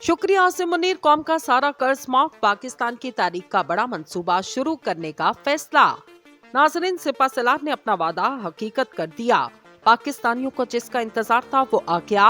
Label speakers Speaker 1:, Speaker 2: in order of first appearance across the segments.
Speaker 1: शुक्रिया आसिम मुनीर। कौम का सारा कर्ज माफ, पाकिस्तान की तारीख का बड़ा मंसूबा शुरू करने का फैसला। नाजरीन, सिपा सलार ने अपना वादा हकीकत कर दिया। पाकिस्तानियों को जिसका इंतजार था वो आ गया।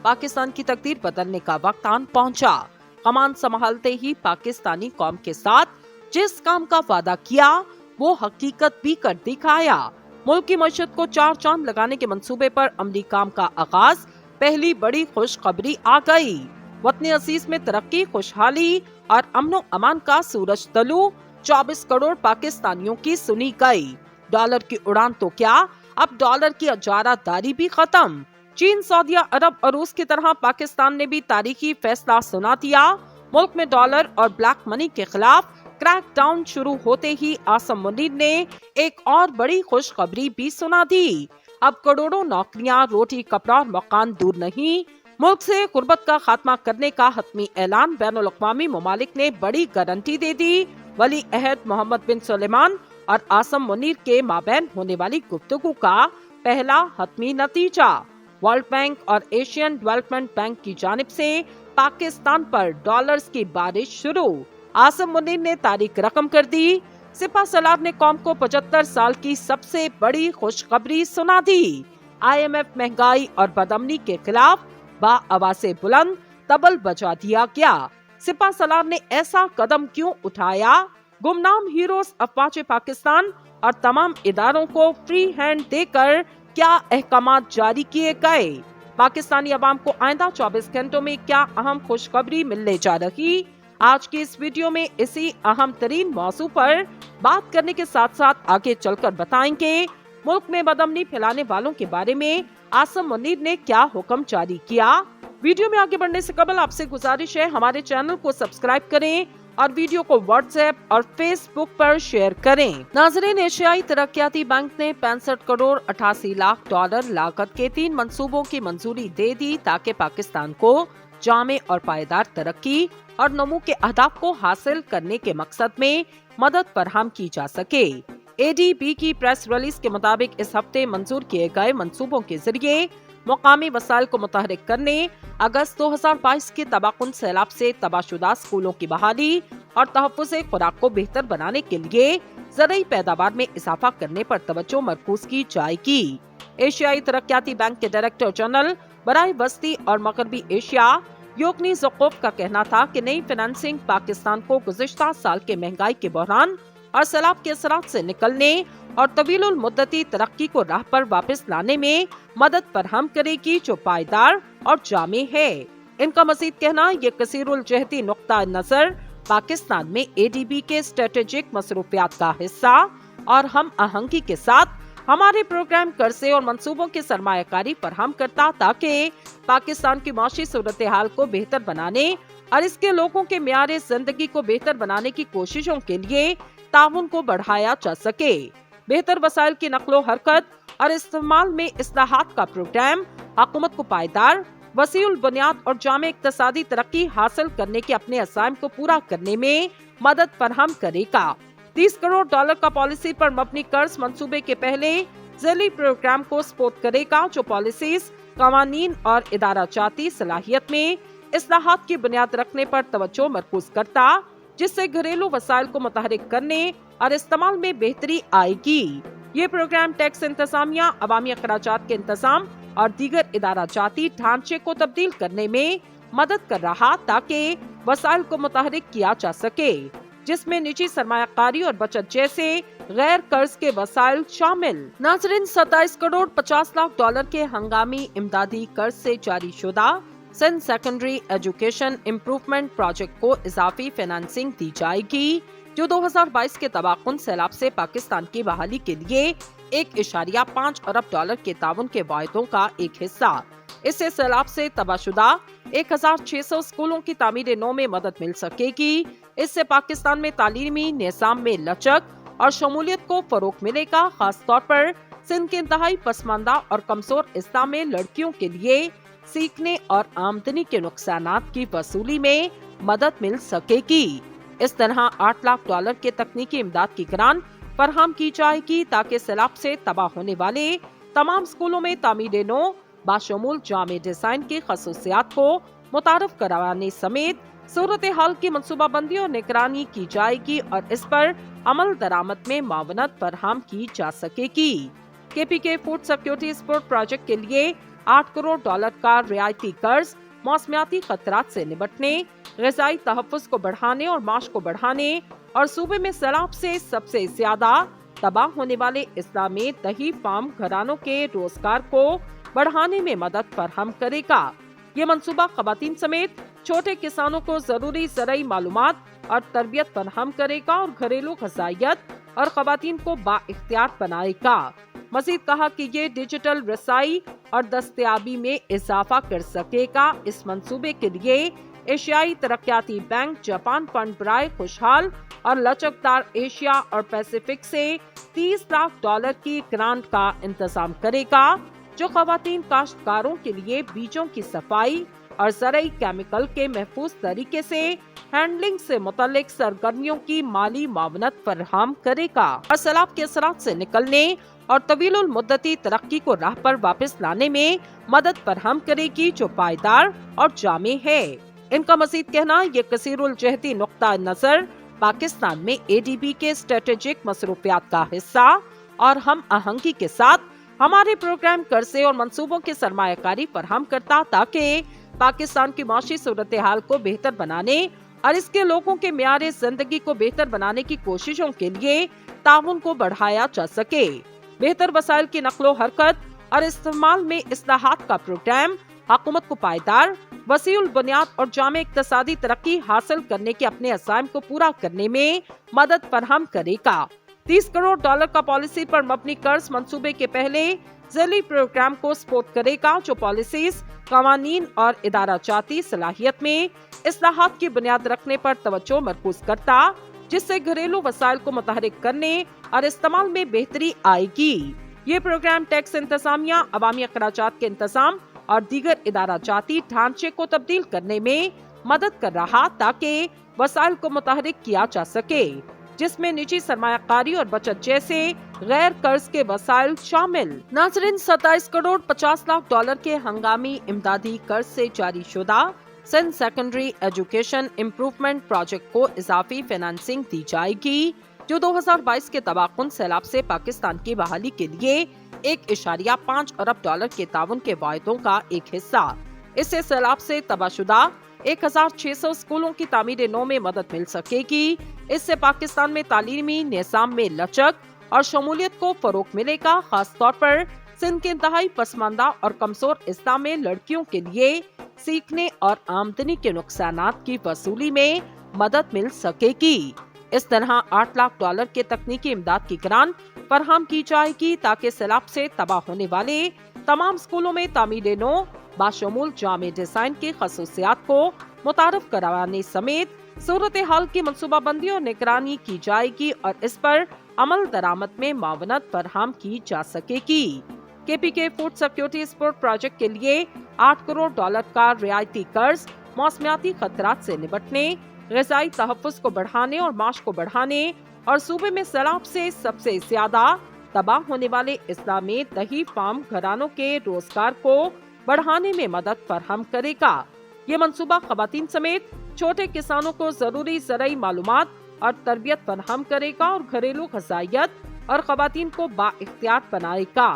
Speaker 1: पाकिस्तान की तकदीर बदलने का वक्त आन पहुंचा। कमान संभालते ही पाकिस्तानी कौम के साथ जिस काम का वादा किया वो हकीकत भी कर दिखाया। मुल्क की मईशत को चार चांद लगाने के मंसूबे पर अमली काम का आगाज। पहली बड़ी खुशखबरी आ गई। वतन अजीज में तरक्की, खुशहाली और अमनो अमान का सूरज तलू 24 करोड़ पाकिस्तानियों की सुनी गई। डॉलर की उड़ान तो क्या, अब डॉलर की अजारादारी भी खत्म। चीन, सऊदीया अरब और रूस की तरह पाकिस्तान ने भी तारीखी फैसला सुना दिया। मुल्क में डॉलर और ब्लैक मनी के खिलाफ क्रैकडाउन शुरू होते ही आसिम मुनीर ने एक और बड़ी खुशखबरी भी सुना दी। अब करोड़ों नौकरियां, रोटी, कपड़ा और मकान दूर नहीं। मुल्क से गुर्बत का खात्मा करने का हतमी ऐलान। बैनुल अक़वामी ममालिक ने बड़ी गारंटी दे दी। वली अहद मोहम्मद बिन सुलेमान और आसिम मुनीर के माबैन होने वाली गुफ्तगू का पहला हतमी नतीजा। वर्ल्ड बैंक और एशियन डेवलपमेंट बैंक की जानिब से पाकिस्तान पर डॉलर्स की बारिश शुरू। आसिम मुनीर ने तारीख रकम कर दी। सिपा सलार ने कौम को 75 साल की सबसे बड़ी खुशखबरी सुना दी। IMF महंगाई और बदअमनी के खिलाफ बा आवाज़े बुलंद तबल बजा दिया गया। सिपा सलार ने ऐसा कदम क्यों उठाया? गुमनाम हीरोज अफवाज पाकिस्तान और तमाम इदारों को फ्री हैंड देकर क्या अहकामात जारी किए गए? पाकिस्तानी अवाम को आइंदा 24 घंटों में क्या अहम खुशखबरी मिलने जा रही? आज की इस वीडियो में इसी अहम तरीन मौजू पर बात करने के साथ साथ आगे चलकर बताएंगे मुल्क में बदअमनी फैलाने वालों के बारे में आसिम मुनीर ने क्या हुक्म जारी किया। वीडियो में आगे बढ़ने से कबल आपसे गुजारिश है, हमारे चैनल को सब्सक्राइब करें और वीडियो को व्हाट्सएप और फेसबुक पर शेयर करें। नाज़रीन, एशियाई तरक्याती बैंक ने 65 करोड़ 88 लाख डॉलर लागत के 3 मंसूबों की मंजूरी दे दी ताकि पाकिस्तान को जामे और पायदार तरक्की और नमू के अहदाफ को हासिल करने के मकसद में मदद फराहम की जा सके। ADB की प्रेस रिलीज के मुताबिक इस हफ्ते मंजूर किए गए मंसूबों के जरिए मुकामी वसाइल को मुतहरिक करने, अगस्त 2022 के तबाकुन सैलाब से तबाहशुदा स्कूलों की बहाली और तहफ़्फ़ुज़ खुराक को बेहतर बनाने के लिए ज़रई पैदावार में इजाफा करने पर तवज्जो मरकूज की जाएगी। एशियाई तरक्याती बैंक के डायरेक्टर जनरल बराए वस्ती और मगरबी एशिया योगनी ज़क़ूफ़ का कहना था कि नई फाइनेंसिंग पाकिस्तान को गुज़िश्ता साल के महंगाई के बहरान और सैलाब के असरात से निकलने और तवीलुल मुद्दती तरक्की को राह पर वापस लाने में मदद फराहम करेगी जो पायदार और जामे है। इनका मजीद कहना, ये कसीरुल जहती नुक्ता नजर पाकिस्तान में ADB के स्ट्रेटेजिक मसरूफियात का हिस्सा और हम आहंगी के साथ हमारे प्रोग्राम कर्जे और मंसूबों की सरमायाकारी फराहम करता ताकि पाकिस्तान की माशी सूरत हाल को बेहतर बनाने और इसके लोगों के मियारे जिंदगी को बेहतर बनाने की कोशिशों के लिए ताउन को बढ़ाया जा सके। बेहतर वसाइल की नकलो हरकत और इस्तेमाल में इस्लाहात का प्रोग्राम हुकूमत को पायदार, वसीउल बुनियाद और जामे इक्तसादी तरक्की हासिल करने के अपने अज़ाइम को पूरा करने में मदद फराहम करेगा। 30 करोड़ डॉलर का पॉलिसी पर मबनी कर्ज मंसूबे के पहले ज़ैली प्रोग्राम को सपोर्ट करेगा जो पॉलिसीज, कवानीन और इदाराजाती सलाहियत में इस्लाहात की बुनियाद रखने पर तवज्जो मरकूज करता, जिससे घरेलू वसाइल को मुतहरिक करने और इस्तेमाल में बेहतरी आएगी। ये प्रोग्राम टैक्स इंतजामिया, अवामी अखराजात के इंतजाम और दीगर इदाराजाती ढांचे को तब्दील करने में मदद कर रहा ताकि वसाइल को मुतहरिक किया जा सके, जिसमें निजी सरमायाकारी और बचत जैसे गैर कर्ज के वसाइल शामिल। नाज़रीन, 27 करोड़ 50 लाख डॉलर के हंगामी इमदादी कर्ज से जारी शुदा Sindh secondary education improvement project को इजाफी फाइनेंसिंग दी जाएगी जो 2022 के तबाकुन सैलाब से पाकिस्तान की बहाली के लिए 1.5 अरब डॉलर के ताउन के वायदों का एक हिस्सा। इससे सैलाब से तबाहशुदा 1600 स्कूलों की तामीर नौ में मदद मिल सकेगी। इससे पाकिस्तान में तालीमी निज़ाम में लचक और शमूलियत को फरोग मिलेगा, खास तौर पर सिंध के इंतहाई पसमानदा और कमजोर इस्लाम में लड़कियों के लिए सीखने और आमदनी के नुकसानात की वसूली में मदद मिल सकेगी। इस तरह 8 लाख डॉलर के तकनीकी इमदाद की ग्रांट फराहम की जाएगी ताकि सैलाब से तबाह होने वाले तमाम स्कूलों में तामीर नौ बाशमूल जामे डिजाइन की खसूसियात को मुतारफ करवाने समेत सूरत हाल की मंसूबाबंदी और निगरानी की जाएगी और इस पर अमल दरामद में मावनत फराहम की जा सकेगी। KPK food security support project के लिए $8 करोड़ का रियायती कर्ज मौसमियाती खतरात से निपटने, ग़िज़ाई तहफ़्फ़ुज़ को बढ़ाने और माश को बढ़ाने और सूबे में सैलाब से सबसे ज्यादा तबाह होने वाले इस्लाह में दही फार्म घरानों के रोजगार को बढ़ाने में मदद फराहम करेगा। ये मंसूबा ख़वातीन समेत छोटे किसानों को जरूरी ज़राई मालूमात और तरबियत फराहम करेगा और घरेलू ग़िज़ाइयत और ख़वातीन को बाइख्तियार बनाएगा। मज़ीद कहा कि ये डिजिटल रसाई और दस्तयाबी में इजाफा कर सकेगा। इस मंसूबे के लिए एशियाई तरक्याती बैंक जापान फंड बराए खुशहाल और लचकदार एशिया और पैसिफिक से $30 लाख की ग्रांट का इंतजाम करेगा, जो ख़वातीन काश्तकारों के लिए बीजों की सफाई और ज़राई केमिकल के महफूज तरीके से हैंडलिंग से मुतल्लिक सरगर्मियों की माली मावनत फराहम करेगा और सैलाब के असरात से निकलने और तवीलुल मुद्दती तरक्की को राह पर वापस लाने में मदद फराहम करेगी, जो पायदार और जामे है। इनका मज़ीद कहना ये कसीरुल जहती नुक्ता नजर पाकिस्तान में ADB के स्ट्रेटेजिक मसरूफियात का हिस्सा और हम आहंगी के साथ हमारे प्रोग्राम कर्जे और मंसूबों की सरमायाकारी फराहम करता, ताकि पाकिस्तान की माशी सूरत हाल को बेहतर बनाने और इसके लोगों के मेयारे जिंदगी को बेहतर बनाने की कोशिशों के लिए ताउन को बढ़ाया जा सके। बेहतर वसाइल की नक्लो हरकत और इस्तेमाल में इस्लाहात का प्रोग्राम हुकूमत को पायदार, वसीउल बुनियाद और जामे इक्तसादी तरक्की हासिल करने के अपने अज़ाइम को पूरा करने में मदद फराहम करेगा। $30 करोड़ का पॉलिसी पर मबनी कर्ज मंसूबे के पहले ज़ैली प्रोग्राम को सपोर्ट करेगा, जो पॉलिसीज, कवानीन और इदारा जाती सलाहियत में इस्लाहात की बुनियाद रखने पर तवज्जो मरकूज करता, जिससे घरेलू वसाइल को मुतहरिक करने और इस्तेमाल में बेहतरी आएगी। ये प्रोग्राम टैक्स इंतजामिया, अवामी अखराजात के इंतजाम और दीगर इदारा जाती ढांचे को तब्दील करने में मदद कर रहा, ताकि वसाइल को मुतहरिक किया जा सके, जिसमें निजी सरमायाकारी और बचत जैसे गैर कर्ज के वसाइल शामिल। नाज़रीन, $27 करोड़ $50 लाख के हंगामी इमदादी कर्ज से जारी शुदा Sindh secondary education improvement project को इजाफी फाइनेंसिंग दी जाएगी, जो 2022 के तबाकुन सैलाब से पाकिस्तान की बहाली के लिए $1.5 अरब के ताउन के वायदों का एक हिस्सा। इससे सैलाब से तबाहशुदा 1600 स्कूलों की तामीर नौ में मदद मिल सकेगी। इससे पाकिस्तान में तालीमी निज़ाम में लचक और शमूलियत को फरोग मिलेगा, खास तौर पर सिंध के इंतहाई पसमानदा और कमजोर इस्लाह में लड़कियों के लिए सीखने और आमदनी के नुकसानात की वसूली में मदद मिल सकेगी। इस तरह $8 लाख के तकनीकी इमदाद की ग्रांट फराहम की जाएगी, ताकि सैलाब से तबाह होने वाले तमाम स्कूलों में तामीर नो बाशमूल जामे डिजाइन की खसूसियात को मुतारफ करवाने समेत सूरत हाल की मंसूबाबंदी और निगरानी की जाएगी और इस पर अमल दरामद में मावनत फराहम की जा सकेगी। KPK food security support project के लिए $8 करोड़ का रियायती कर्ज मौसमियाती खतरात से निपटने, ग़िज़ाई तहफ़्फ़ुज़ को बढ़ाने और माश को बढ़ाने और सूबे में सैलाब से सबसे ज्यादा तबाह होने वाले इस्लाह में दही फार्म घरानों के रोजगार को बढ़ाने में मदद फराहम करेगा। ये मंसूबा ख़वातीन समेत छोटे किसानों को जरूरी ज़राई मालूमात और तरबियत फराहम करेगा और घरेलू ग़िज़ाइयत और ख़वातीन को बाइख्तियार बनाएगा।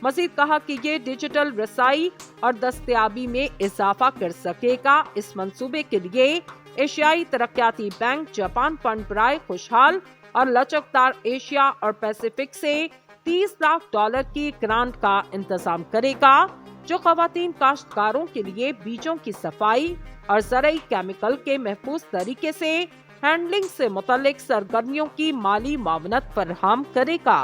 Speaker 1: मज़ीद कहा कि ये डिजिटल रसाई और दस्तयाबी में इजाफा कर सकेगा। इस मंसूबे के लिए एशियाई तरक्याती बैंक जापान फंड बराए खुशहाल और लचकदार एशिया और पैसिफिक से $30 लाख की ग्रांट का इंतजाम करेगा, जो ख़वातीन काश्तकारों के लिए बीजों की सफाई और ज़राई केमिकल के महफूज तरीके से हैंडलिंग से मुतल्लिक सरगर्मियों की माली मावनत फराहम करेगा।